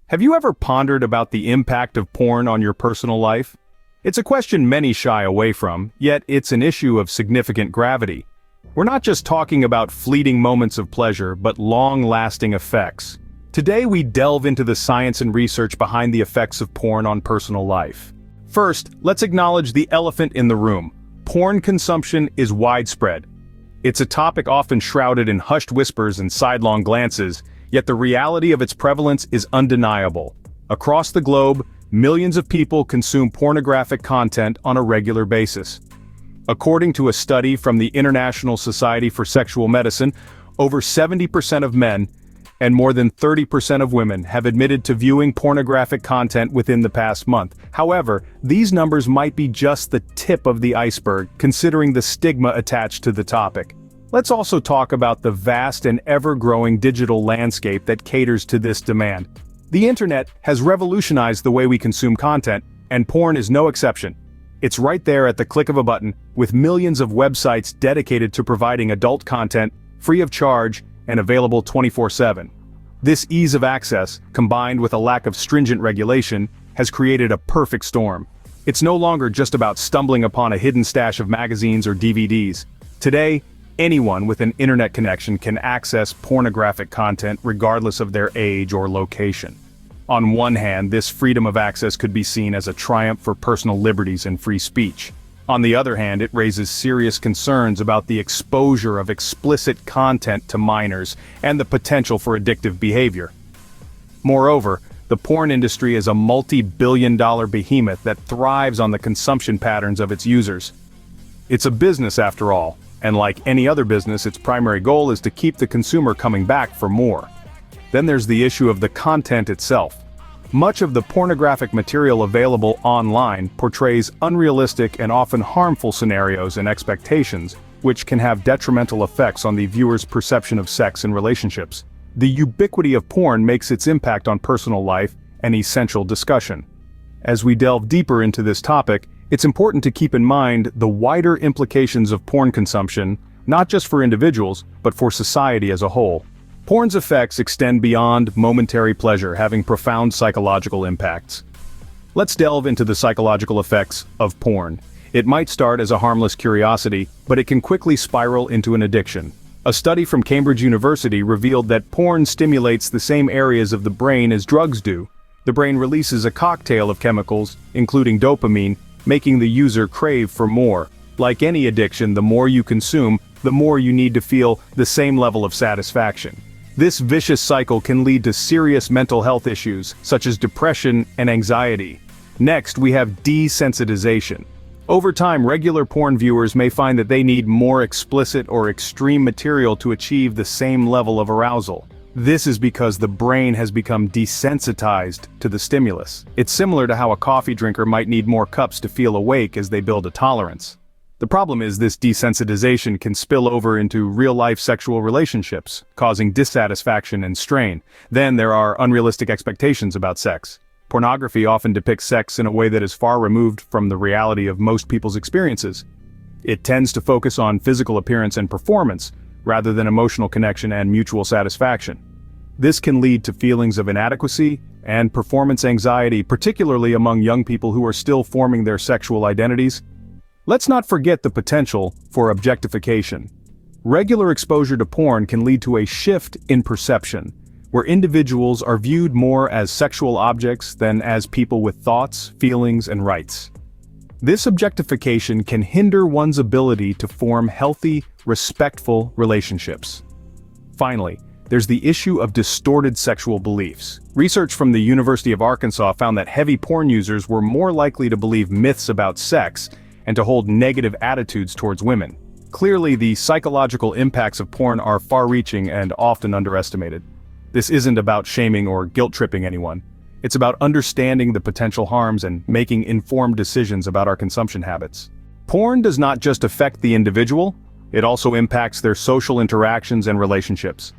Have you ever pondered about the impact of porn on your personal life? It's a question many shy away from, yet it's an issue of significant gravity. We're not just talking about fleeting moments of pleasure, but long-lasting effects. Today we delve into the science and research behind the effects of porn on personal life. First, let's acknowledge the elephant in the room. Porn consumption is widespread. It's a topic often shrouded in hushed whispers and sidelong glances, yet the reality of its prevalence is undeniable. Across the globe, millions of people consume pornographic content on a regular basis. According to a study from the International Society for Sexual Medicine, over 70% of men and more than 30% of women have admitted to viewing pornographic content within the past month. However, these numbers might be just the tip of the iceberg, considering the stigma attached to the topic. Let's also talk about the vast and ever-growing digital landscape that caters to this demand. The internet has revolutionized the way we consume content, and porn is no exception. It's right there at the click of a button, with millions of websites dedicated to providing adult content, free of charge, and available 24/7. This ease of access, combined with a lack of stringent regulation, has created a perfect storm. It's no longer just about stumbling upon a hidden stash of magazines or DVDs. Today, anyone with an internet connection can access pornographic content regardless of their age or location. On one hand, this freedom of access could be seen as a triumph for personal liberties and free speech. On the other hand, it raises serious concerns about the exposure of explicit content to minors and the potential for addictive behavior. Moreover, the porn industry is a multi-billion-dollar behemoth that thrives on the consumption patterns of its users. It's a business after all, and like any other business, its primary goal is to keep the consumer coming back for more. Then there's the issue of the content itself. Much of the pornographic material available online portrays unrealistic and often harmful scenarios and expectations, which can have detrimental effects on the viewer's perception of sex and relationships. The ubiquity of porn makes its impact on personal life an essential discussion. As we delve deeper into this topic, it's important to keep in mind the wider implications of porn consumption, not just for individuals, but for society as a whole. Porn's effects extend beyond momentary pleasure, having profound psychological impacts. Let's delve into the psychological effects of porn. It might start as a harmless curiosity, but it can quickly spiral into an addiction. A study from Cambridge University revealed that porn stimulates the same areas of the brain as drugs do. The brain releases a cocktail of chemicals, including dopamine, making the user crave for more. Like any addiction, the more you consume, the more you need to feel the same level of satisfaction. This vicious cycle can lead to serious mental health issues, such as depression and anxiety. Next, we have desensitization. Over time, regular porn viewers may find that they need more explicit or extreme material to achieve the same level of arousal. This is because the brain has become desensitized to the stimulus. It's similar to how a coffee drinker might need more cups to feel awake as they build a tolerance. The problem is this desensitization can spill over into real-life sexual relationships, causing dissatisfaction and strain. Then there are unrealistic expectations about sex. Pornography often depicts sex in a way that is far removed from the reality of most people's experiences. It tends to focus on physical appearance and performance, rather than emotional connection and mutual satisfaction. This can lead to feelings of inadequacy and performance anxiety, particularly among young people who are still forming their sexual identities. Let's not forget the potential for objectification. Regular exposure to porn can lead to a shift in perception, where individuals are viewed more as sexual objects than as people with thoughts, feelings, and rights. This objectification can hinder one's ability to form healthy, respectful relationships. Finally, there's the issue of distorted sexual beliefs. Research from the University of Arkansas found that heavy porn users were more likely to believe myths about sex and to hold negative attitudes towards women. Clearly, the psychological impacts of porn are far-reaching and often underestimated. This isn't about shaming or guilt-tripping anyone. It's about understanding the potential harms and making informed decisions about our consumption habits. Porn does not just affect the individual, it also impacts their social interactions and relationships.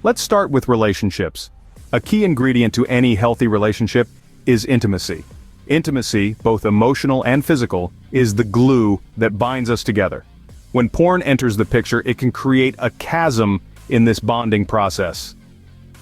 Let's start with relationships. A key ingredient to any healthy relationship is intimacy. Intimacy, both emotional and physical, is the glue that binds us together. When porn enters the picture, it can create a chasm in this bonding process.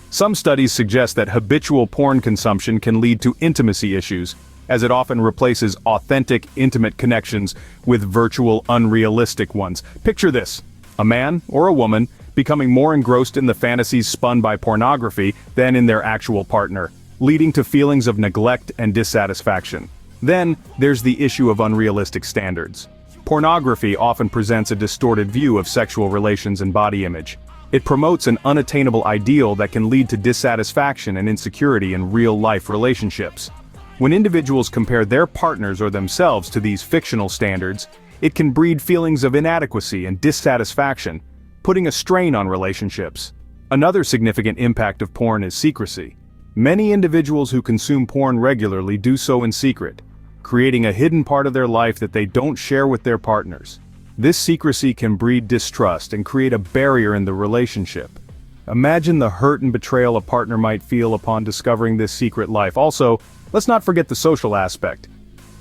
Some studies suggest that habitual porn consumption can lead to intimacy issues, as it often replaces authentic, intimate connections with virtual, unrealistic ones. Picture this: a man or a woman becoming more engrossed in the fantasies spun by pornography than in their actual partner, leading to feelings of neglect and dissatisfaction. Then, there's the issue of unrealistic standards. Pornography often presents a distorted view of sexual relations and body image. It promotes an unattainable ideal that can lead to dissatisfaction and insecurity in real-life relationships. When individuals compare their partners or themselves to these fictional standards, it can breed feelings of inadequacy and dissatisfaction, putting a strain on relationships. Another significant impact of porn is secrecy. Many individuals who consume porn regularly do so in secret, creating a hidden part of their life that they don't share with their partners. This secrecy can breed distrust and create a barrier in the relationship. Imagine the hurt and betrayal a partner might feel upon discovering this secret life. Also, let's not forget the social aspect.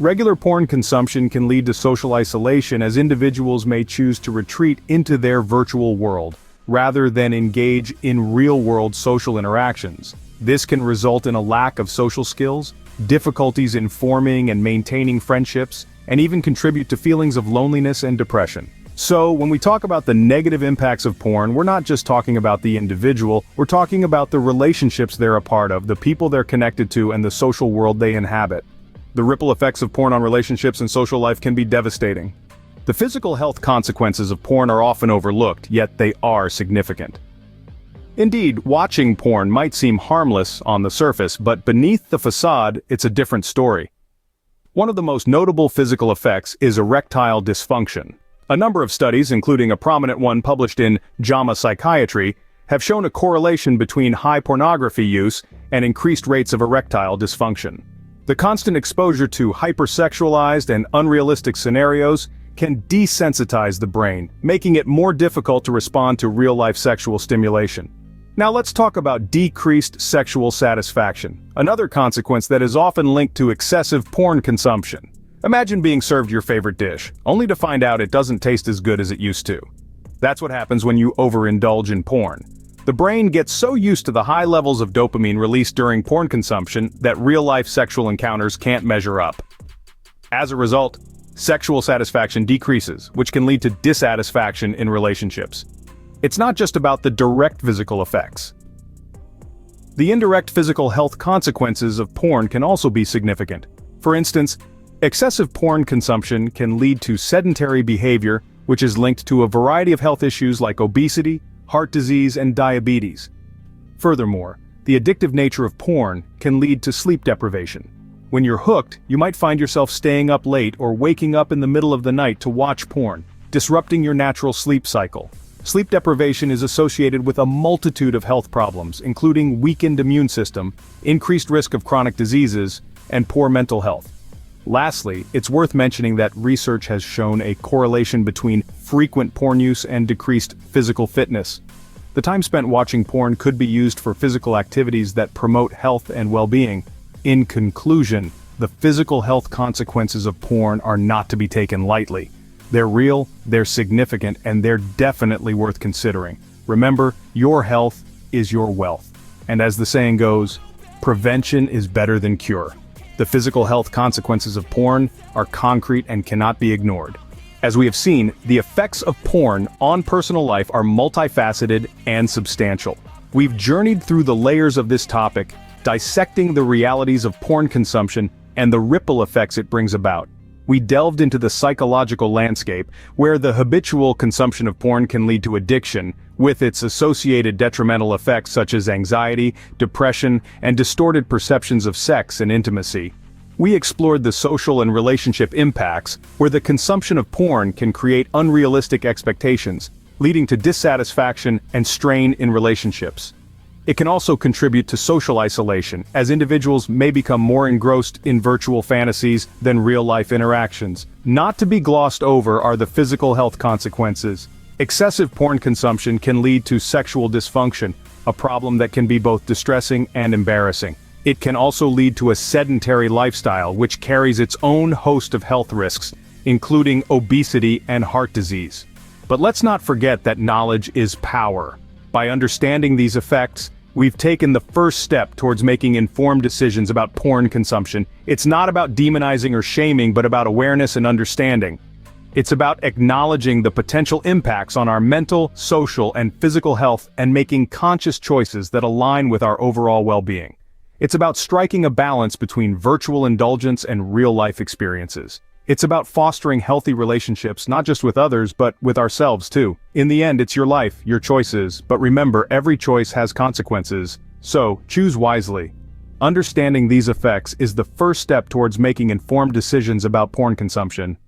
Regular porn consumption can lead to social isolation, as individuals may choose to retreat into their virtual world, rather than engage in real-world social interactions. This can result in a lack of social skills, difficulties in forming and maintaining friendships, and even contribute to feelings of loneliness and depression. So, when we talk about the negative impacts of porn, we're not just talking about the individual, we're talking about the relationships they're a part of, the people they're connected to, and the social world they inhabit. The ripple effects of porn on relationships and social life can be devastating. The physical health consequences of porn are often overlooked, yet they are significant. Indeed, watching porn might seem harmless on the surface, but beneath the facade, it's a different story. One of the most notable physical effects is erectile dysfunction. A number of studies, including a prominent one published in JAMA Psychiatry, have shown a correlation between high pornography use and increased rates of erectile dysfunction. The constant exposure to hypersexualized and unrealistic scenarios can desensitize the brain, making it more difficult to respond to real-life sexual stimulation. Now let's talk about decreased sexual satisfaction, another consequence that is often linked to excessive porn consumption. Imagine being served your favorite dish, only to find out it doesn't taste as good as it used to. That's what happens when you overindulge in porn. The brain gets so used to the high levels of dopamine released during porn consumption that real-life sexual encounters can't measure up. As a result, sexual satisfaction decreases, which can lead to dissatisfaction in relationships. It's not just about the direct physical effects. The indirect physical health consequences of porn can also be significant. For instance, excessive porn consumption can lead to sedentary behavior, which is linked to a variety of health issues like obesity, heart disease, and diabetes. Furthermore, the addictive nature of porn can lead to sleep deprivation. When you're hooked, you might find yourself staying up late or waking up in the middle of the night to watch porn, disrupting your natural sleep cycle. Sleep deprivation is associated with a multitude of health problems, including weakened immune system, increased risk of chronic diseases, and poor mental health. Lastly, it's worth mentioning that research has shown a correlation between frequent porn use and decreased physical fitness. The time spent watching porn could be used for physical activities that promote health and well-being. In conclusion, the physical health consequences of porn are not to be taken lightly. They're real, they're significant, and they're definitely worth considering. Remember, your health is your wealth. And as the saying goes, prevention is better than cure. The physical health consequences of porn are concrete and cannot be ignored. As we have seen, the effects of porn on personal life are multifaceted and substantial. We've journeyed through the layers of this topic, dissecting the realities of porn consumption and the ripple effects it brings about. We delved into the psychological landscape, where the habitual consumption of porn can lead to addiction, with its associated detrimental effects such as anxiety, depression, and distorted perceptions of sex and intimacy. We explored the social and relationship impacts, where the consumption of porn can create unrealistic expectations, leading to dissatisfaction and strain in relationships. It can also contribute to social isolation, as individuals may become more engrossed in virtual fantasies than real-life interactions. Not to be glossed over are the physical health consequences. Excessive porn consumption can lead to sexual dysfunction, a problem that can be both distressing and embarrassing. It can also lead to a sedentary lifestyle, which carries its own host of health risks, including obesity and heart disease. But let's not forget that knowledge is power. By understanding these effects, we've taken the first step towards making informed decisions about porn consumption. It's not about demonizing or shaming, but about awareness and understanding. It's about acknowledging the potential impacts on our mental, social, and physical health and making conscious choices that align with our overall well-being. It's about striking a balance between virtual indulgence and real-life experiences. It's about fostering healthy relationships not just with others but with ourselves too. In the end, it's your life, your choices, but remember, every choice has consequences, so choose wisely. Understanding these effects is the first step towards making informed decisions about porn consumption.